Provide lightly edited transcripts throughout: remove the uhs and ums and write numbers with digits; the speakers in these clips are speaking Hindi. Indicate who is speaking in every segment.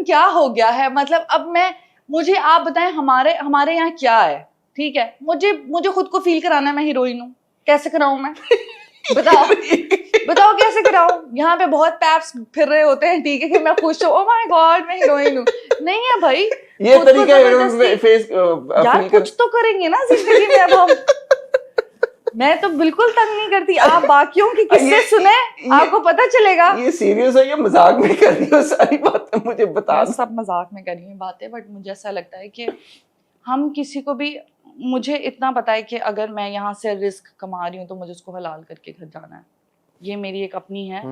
Speaker 1: क्या हो गया है, मतलब अब मुझे आप बताएं हमारे यहाँ क्या है, ठीक है, मुझे खुद को फील कराना है मैं हीरोइन हूँ, कैसे कराऊं मैं? बताओ कैसे कराऊं? यहाँ पे बहुत पैप्स फिर रहे होते हैं, ठीक है, कि मैं खुश हूँ, ओ माय गॉड मैं हीरोइन हूँ। नहीं है भाई,
Speaker 2: ये तरीका है फेस
Speaker 1: यार कुछ तो करेंगे ना जिंदगी में। अब हम मैं तो बिल्कुल तंग नहीं करती, आप बाकियों की किससे सुने, आपको पता चलेगा।
Speaker 2: ये सीरियस है या मजाक में कर रही हो? सारी बातें मुझे बता।
Speaker 1: मैं सब मजाक में कर रही हूँ बातें, बट मुझे ऐसा लगता है कि हम किसी को भी, मुझे इतना पता है कि अगर मैं यहाँ से रिस्क कमा रही हूँ तो मुझे उसको हलाल करके घर जाना है, ये मेरी एक अपनी है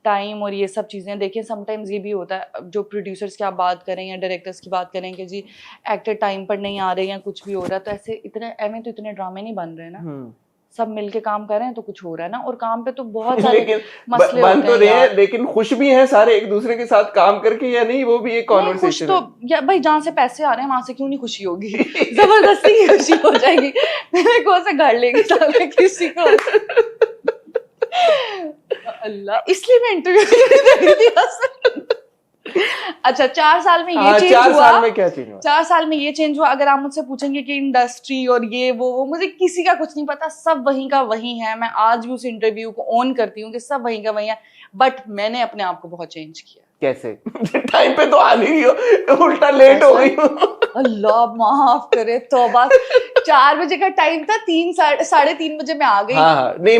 Speaker 1: टाइम और ये सब चीज़ें। देखिए समटाइम्स ये भी होता है, जो प्रोड्यूसर्स की आप बात करें या डायरेक्टर्स की बात करें कि जी एक्टर टाइम पर नहीं आ रहे या कुछ भी हो रहा है, तो ऐसे इतने ड्रामे नहीं बन रहे ना, सब मिलके काम कर रहे हैं तो कुछ हो रहा है ना। और काम पे तो बहुत सारे मसले
Speaker 2: बन
Speaker 1: होते
Speaker 2: तो
Speaker 1: हैं
Speaker 2: रहे
Speaker 1: यार,
Speaker 2: लेकिन खुश भी हैं सारे एक दूसरे के साथ काम करके, या नहीं? वो भी एक कॉन्वर्सेशन
Speaker 1: है। तो या भाई जहाँ से पैसे आ रहे हैं वहां से क्यों नहीं खुशी होगी? जबरदस्ती की खुशी हो जाएगी, मेरे को से घर लेके चल किसी को। अल्लाह, इसलिए मैं इंटरव्यू अच्छा 4 साल में ये चेंज हुआ।
Speaker 2: 4 साल में क्या चेंज हुआ?
Speaker 1: 4 साल में ये चेंज हुआ। अगर आप मुझसे पूछेंगे कि इंडस्ट्री और ये वो मुझे किसी का कुछ नहीं पता, सब वहीं का वहीं है। मैं आज भी उस इंटरव्यू को ऑन करती हूँ कि सब वहीं का वहीं है, बट मैंने अपने आप को बहुत चेंज किया।
Speaker 2: कैसे? टाइम पे तो आ नहीं रही हो, उल्टा लेट हो गई हो।
Speaker 1: अल्लाह माफ करे, तौबा। 4 बजे का टाइम था, 3-3:30 बजे मैं आ गई।
Speaker 2: हाँ, नहीं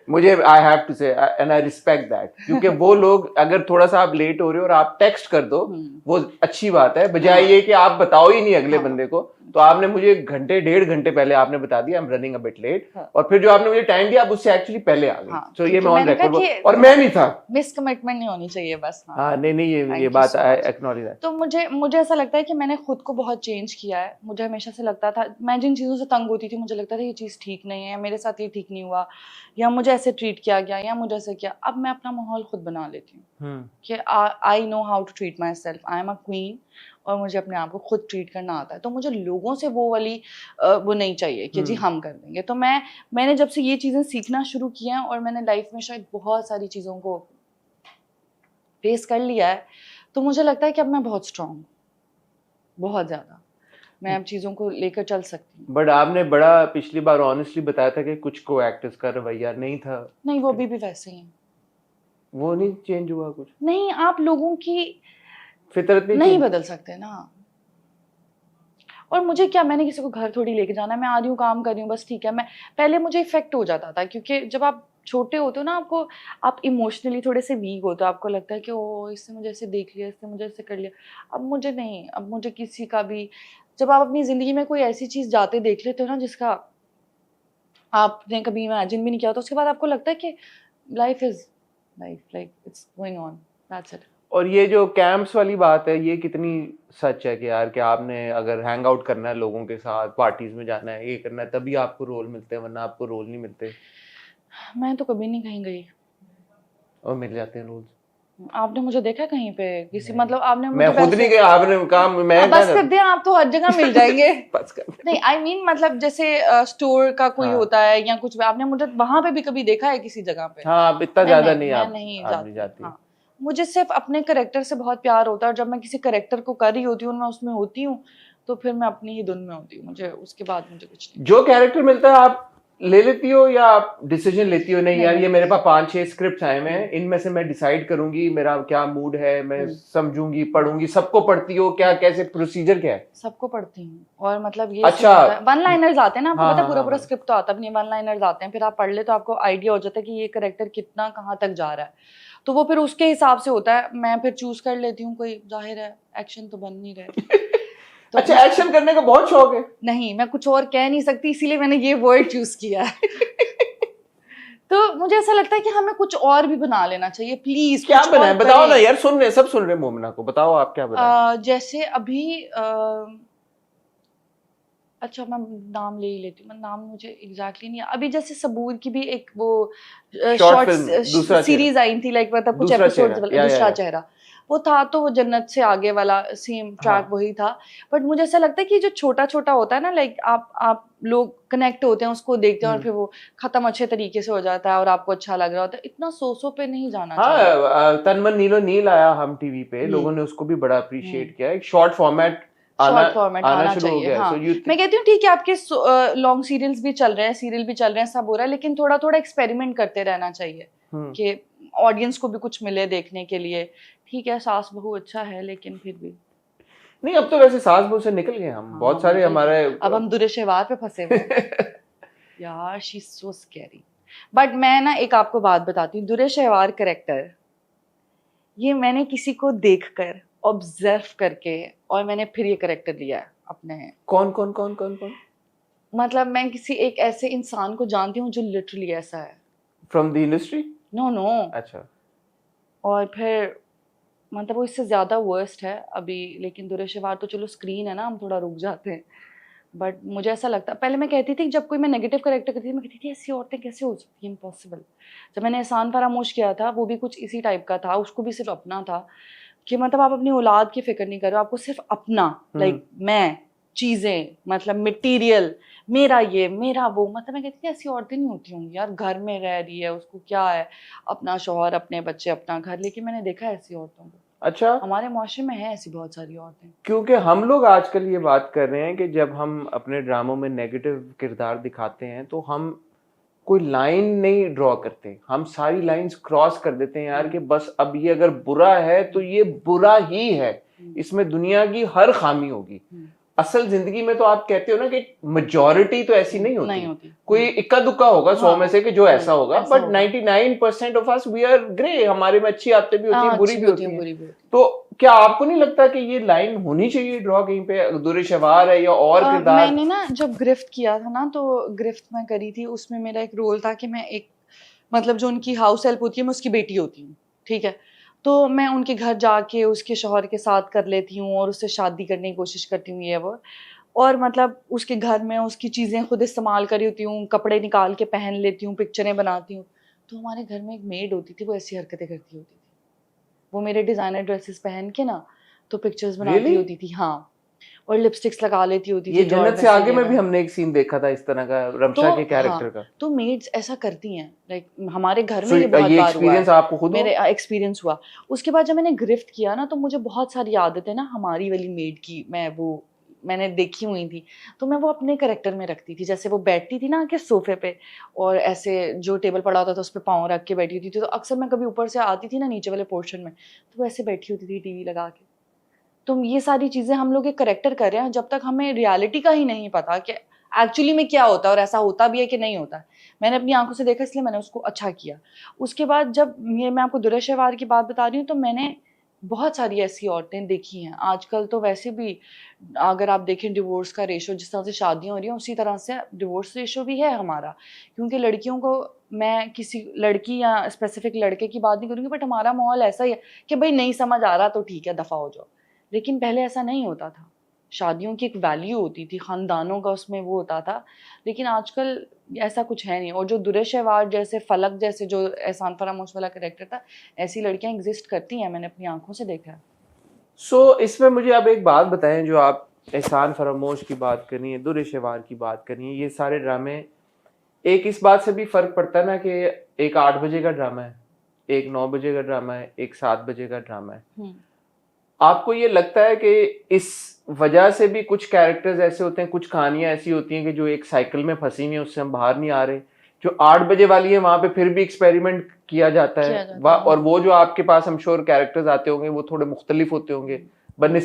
Speaker 2: मुझे आई हैव टू से एंड आई रिस्पेक्ट दैट, क्योंकि वो लोग अगर थोड़ा सा आप लेट हो रहे हो और आप टेक्स्ट कर दो वो अच्छी बात है, बजाय ये कि आप बताओ ही नहीं अगले बंदे को। तो आपने मुझे 1-1.5 घंटे पहले आपने बता दिया I am running a bit late, और फिर जो आपने मुझे टाइम दिया आप उससे एक्चुअली पहले आ गई। तो ये मैं ऑन रिकॉर्ड, और मैं नहीं था,
Speaker 1: मिस कमिटमेंट नहीं होनी चाहिए बस।
Speaker 2: हाँ नहीं ये बात आई एक्नॉलेज है।
Speaker 1: तो मुझे ऐसा लगता है कि मैंने खुद को बहुत चेंज किया है। मुझे हमेशा से लगता था, मैं जिन चीज़ों से तंग होती थी मुझे लगता था ये चीज़ ठीक नहीं है, मेरे साथ ये ठीक नहीं हुआ, या मुझे ऐसे ट्रीट किया गया, या मुझे ऐसे किया। अब मैं अपना माहौल खुद बना लेती हूँ कि I know how to treat myself, I am a queen, और मुझे अपने आप को खुद ट्रीट करना आता है। तो मुझे लोगों से वो वाली वो नहीं चाहिए कि जी हम कर देंगे। तो मैंने जब से ये चीज़ें सीखना शुरू किया है और मैंने लाइफ में शायद बहुत सारी चीज़ों को फेस कर लिया है, तो मुझे लगता है कि अब मैं बहुत स्ट्रांग हूँ, बहुत ज़्यादा। मैं अब चीज़ों को लेकर चल सकती हूँ।
Speaker 2: बट आपने बड़ा पिछली बार ऑनेस्टली बताया था कि कुछ को एक्टर्स का रवैया नहीं था।
Speaker 1: नहीं, वो भी वैसे ही हैं।
Speaker 2: वो नहीं चेंज हुआ कुछ?
Speaker 1: नहीं, आप लोगों की
Speaker 2: फितरत
Speaker 1: नहीं बदल सकते ना। और मुझे क्या, मैंने किसी को घर थोड़ी लेके जाना है, मैं आ रही हूँ काम कर रही हूँ बस, ठीक है। मैं पहले मुझे इफेक्ट हो जाता था, क्योंकि जब आप छोटे होते हो ना, आप इमोशनली थोड़े से वीक होते हो, आपको लगता है कि ओ इससे मुझे ऐसे देख लिया, इससे मुझे ऐसे कर लिया। अब मुझे नहीं, अब मुझे किसी का भी, जब आप अपनी जिंदगी में कोई ऐसी चीज जाते देख लेते हो ना जिसका आपने कभी इमेजिन भी नहीं किया, तो उसके बाद आपको लगता है कि life is life, like it's going on, that's it.
Speaker 2: और ये जो कैंप्स वाली बात है, ये कितनी सच है कि यार कि आपने अगर हैंग आउट करना है लोगों के साथ, पार्टीज में जाना है, ये करना है, तभी आपको रोल मिलते हैं, वरना आपको रोल नहीं मिलते?
Speaker 1: मैं तो कभी नहीं कहीं गई
Speaker 2: और मिल जाते हैं रोल्स।
Speaker 1: आपने मुझे देखा कहीं पे किसी, मतलब आपने मुझे,
Speaker 2: मैं खुद नहीं गया, आपने कहा मैं
Speaker 1: बस कर दिया, आप तो हर जगह मिल जाएंगे।
Speaker 2: बस कर
Speaker 1: नहीं आई मीन मतलब जैसे स्टोर का कोई होता है या कुछ, आपने मुझे वहां पे भी कभी देखा है किसी जगह पे?
Speaker 2: हाँ, इतना ज्यादा नहीं,
Speaker 1: मैं
Speaker 2: आप
Speaker 1: नहीं
Speaker 2: जाती।
Speaker 1: हाँ, मुझे सिर्फ अपने कैरेक्टर से बहुत प्यार होता है, और जब मैं किसी कैरेक्टर को कर रही होती हूँ, मैं उसमें होती हूँ, तो फिर मैं अपनी ही धुन में होती हूँ, मुझे उसके बाद मुझे कुछ नहीं।
Speaker 2: जो कैरेक्टर मिलता है आप ले लेती हो, या आप डिसीजन लेती हो नहीं यार ये मेरे पास 5-6 स्क्रिप्ट्स आए हैं, इनमें से मैं डिसाइड करूंगी मेरा क्या मूड है, मैं समझूंगी, पढ़ूंगी? सबको पढ़ती हो क्या? कैसे प्रोसीजर क्या है?
Speaker 1: सबको पढ़ती हूँ, और मतलब ये
Speaker 2: अच्छा,
Speaker 1: वन लाइनर्स आते हैं ना, आपको
Speaker 2: हाँ,
Speaker 1: पता है,
Speaker 2: हाँ,
Speaker 1: पूरा स्क्रिप्ट तो आता भी नहीं, वन लाइनर्स आते हैं, फिर आप पढ़ ले तो आपको आइडिया हो जाता है कि ये कैरेक्टर कितना कहाँ तक जा रहा है, तो वो फिर उसके हिसाब से होता है। मैं फिर चूज कर लेती हूँ, कोई जाहिर है एक्शन तो बन नहीं रहे।
Speaker 2: तो अच्छा, एक्शन करने का बहुत शौक है?
Speaker 1: नहीं, मैं कुछ और कह नहीं सकती, इसीलिए मैंने ये वर्ड चूज किया है। तो मुझे ऐसा लगता है कि हमें कुछ और भी बना लेना चाहिए, प्लीज।
Speaker 2: क्या बनाए बताओ ना यार, सुन रहे सब सुन रहे, मोमिना को बताओ आप क्या बनाए।
Speaker 1: जैसे अभी अच्छा मैं नाम ले ही लेती हूँ, मैं नाम मुझे एग्जैक्टली नहीं, अभी जैसे सबूर की भी एक वो शॉर्ट सीरीज आई थी, लाइक मतलब कुछ एपिसोड्स वाला दूसरा चेहरा, वो था तो वो जन्नत से आगे वाला सेम ट्रैक वही था। बट मुझे ऐसा लगता है कि जो छोटा छोटा होता है ना, लाइक आप लोग कनेक्ट होते हैं, उसको देखते हैं और फिर वो खत्म अच्छे तरीके से हो जाता है और आपको अच्छा लग रहा होता है। इतना सो पे नहीं जाना चाहिए।
Speaker 2: हाँ, तन मन नीलो नील आया हम टीवी पे, लोगों ने उसको भी बड़ा अप्रिशिएट किया। एक शॉर्ट फॉर्मेट आना शुरू हो गया।
Speaker 1: हाँ।
Speaker 2: So
Speaker 1: मैं कहती हूँ ठीक है, आपके लॉन्ग सीरियल्स भी चल रहे हैं, सीरियल भी चल रहे हैं, सब हो रहा है, लेकिन थोड़ा थोड़ा एक्सपेरिमेंट करते रहना चाहिए कि ऑडियंस को भी कुछ मिले देखने के लिए। ठीक है, सास बहू अच्छा है, लेकिन फिर भी
Speaker 2: नहीं, अब तो वैसे सास बहू से निकल गए हम। बहुत सारे हमारे
Speaker 1: अब हम दुरे शेवार पे फंसे हुए हैं। यार she is so scary. But मैं ना एक आपको बात बताती हूँ, दुरे शेवार कैरेक्टर ये मैंने किसी को देखकर ऑब्जर्व करके और मैंने फिर ये कैरेक्टर लिया है अपने।
Speaker 2: कौन कौन कौन कौन कौन?
Speaker 1: मतलब मैं किसी एक ऐसे इंसान को जानती हूँ जो लिटरली ऐसा है।
Speaker 2: From the industry?
Speaker 1: No no.
Speaker 2: अच्छा।
Speaker 1: और फिर मतलब वो इससे ज्यादा वर्स्ट है अभी, लेकिन दुरे शेवार तो चलो स्क्रीन है ना, हम थोड़ा रुक जाते हैं। बट मुझे ऐसा लगता, पहले मैं कहती थी जब कोई मैं नेगेटिव कैरेक्टर करती थी, मैं कहती थी ऐसी औरतें कैसे हो सकती हैं, इम्पॉसिबल। जब मैंने एहसान फरामोश किया था, वो भी कुछ इसी टाइप का था, उसको भी सिर्फ अपना था कि मतलब आप अपनी औलाद की फिक्र नहीं करो, आपको सिर्फ अपना, लाइक मैं, चीजें, मतलब मटेरियल, मेरा ये मेरा वो। मतलब मैं कहती थी ऐसी औरतें नहीं होती होंगी यार, घर में रह रही है, उसको क्या है, अपना शौहर, अपने बच्चे, अपना घर। लेकिन मैंने देखा है ऐसी औरतों को।
Speaker 2: अच्छा,
Speaker 1: हमारे मुआशरे में है ऐसी बहुत सारी औरतें।
Speaker 2: क्योंकि हम लोग आजकल ये बात कर रहे हैं कि जब हम अपने ड्रामों में नेगेटिव किरदार दिखाते हैं तो हम कोई लाइन नहीं ड्रॉ करते, हम सारी लाइंस क्रॉस कर देते हैं यार, कि बस अब ये अगर बुरा है तो ये बुरा ही है, इसमें दुनिया की हर खामी होगी। असल जिंदगी में तो आप कहते हो ना कि मेजॉरिटी तो ऐसी नहीं होती, कोई इक्का दुक्का होगा 100 में से कि जो ऐसा होगा, but 99% of us we are grey. हमारे में अच्छी आदतें भी होती हैं, बुरी भी होती हैं। तो क्या आपको नहीं लगता कि ये लाइन होनी चाहिए ड्रॉ कहीं पे, दुरे शेवार है या और किरदार?
Speaker 1: मैंने ना जब गिरफ्त किया था ना, तो गिरफ्त मैं करी थी, उसमें मेरा एक रोल था कि मैं एक, मतलब जो उनकी हाउस हेल्प होती है, मैं उसकी बेटी होती हूँ, ठीक है। तो मैं उनके घर जाके उसके शौहर के साथ कर लेती हूँ और उससे शादी करने की कोशिश करती हूँ, ये वो। और मतलब उसके घर में उसकी चीज़ें खुद इस्तेमाल करी होती हूँ, कपड़े निकाल के पहन लेती हूँ, पिक्चरें बनाती हूँ। तो हमारे घर में एक मेड होती थी, वो ऐसी हरकतें करती होती थी। वो मेरे डिज़ाइनर ड्रेसेस पहन के ना तो पिक्चर्स बनाती होती थी। हाँ, और लिपस्टिक्स लगा लेती होती थी।
Speaker 2: ये जन्नत से आगे में भी हमने एक सीन देखा था इस तरह का, रमशा के कैरेक्टर का।
Speaker 1: तो मेड्स ऐसा करती हैं, लाइक हमारे घर में ये बहुत बार
Speaker 2: एक्सपीरियंस
Speaker 1: हुआ है।
Speaker 2: आपको खुद
Speaker 1: मेरे एक्सपीरियंस हुआ। उसके बाद जब मैंने गिरफ्त किया ना, तो मुझे बहुत सारी आदतें ना हमारी वाली मेड की मैंने देखी हुई थी, तो मैं वो अपने कैरेक्टर में रखती थी। जैसे वो बैठती थी ना आके सोफे पे, और ऐसे जो टेबल पड़ा होता था उस पर पाँव रख के बैठी होती थी, तो अक्सर मैं कभी ऊपर से आती थी ना नीचे वाले पोर्शन में, तो वो ऐसे बैठी होती थी टीवी लगा के। तो ये सारी चीजें हम लोग एक करेक्टर कर रहे हैं, जब तक हमें रियलिटी का ही नहीं पता कि एक्चुअली में क्या होता है और ऐसा होता भी है कि नहीं होता है। मैंने अपनी आंखों से देखा, इसलिए मैंने उसको अच्छा किया। उसके बाद जब मैं आपको दुरे शेवार की बात बता रही हूँ, तो मैंने बहुत सारी ऐसी औरतें देखी हैं। आजकल तो वैसे भी अगर आप देखें डिवोर्स का रेशो, जिस तरह से शादियां हो रही हैं उसी तरह से डिवोर्स रेशो भी है हमारा। क्योंकि लड़कियों को, मैं किसी लड़की या स्पेसिफिक लड़के की बात नहीं करूँगी, बट हमारा माहौल ऐसा ही है कि भाई नहीं समझ आ रहा तो ठीक है, दफ़ा हो जाओ। लेकिन पहले ऐसा नहीं होता था। शादियों की एक वैल्यू होती थी, ख़ानदानों का उसमें वो होता था। लेकिन आजकल ऐसा कुछ है नहीं। और जो दुरे शेवार जैसे, फलक जैसे जो एहसान फरामोश वाला कैरेक्टर था, ऐसी लड़कियां एग्जिस्ट करती हैं, मैंने अपनी आंखों से देखा है।
Speaker 2: सो इसमें मुझे अब एक बात बताएं, जो आप एहसान फरामोश की बात करनी है, दुरे शेवार की बात करनी है, ये सारे ड्रामे, एक इस बात से भी फर्क पड़ता है ना कि एक 8 बजे का ड्रामा है, एक 9 बजे का ड्रामा है, एक 7 बजे का ड्रामा है। आपको ये लगता है कि इस वजह से भी कुछ कैरेक्टर्स ऐसे होते हैं, कुछ कहानियां ऐसी होती हैं कि जो एक साइकिल में फंसी हुई है, उससे हम बाहर नहीं आ रहे? जो 8 बजे वाली है वहां पे फिर भी एक्सपेरिमेंट किया जाता है, और वो जो आपके पास हम श्योर कैरेक्टर्स आते होंगे वो थोड़े मुख्तलिफ होते होंगे, बनने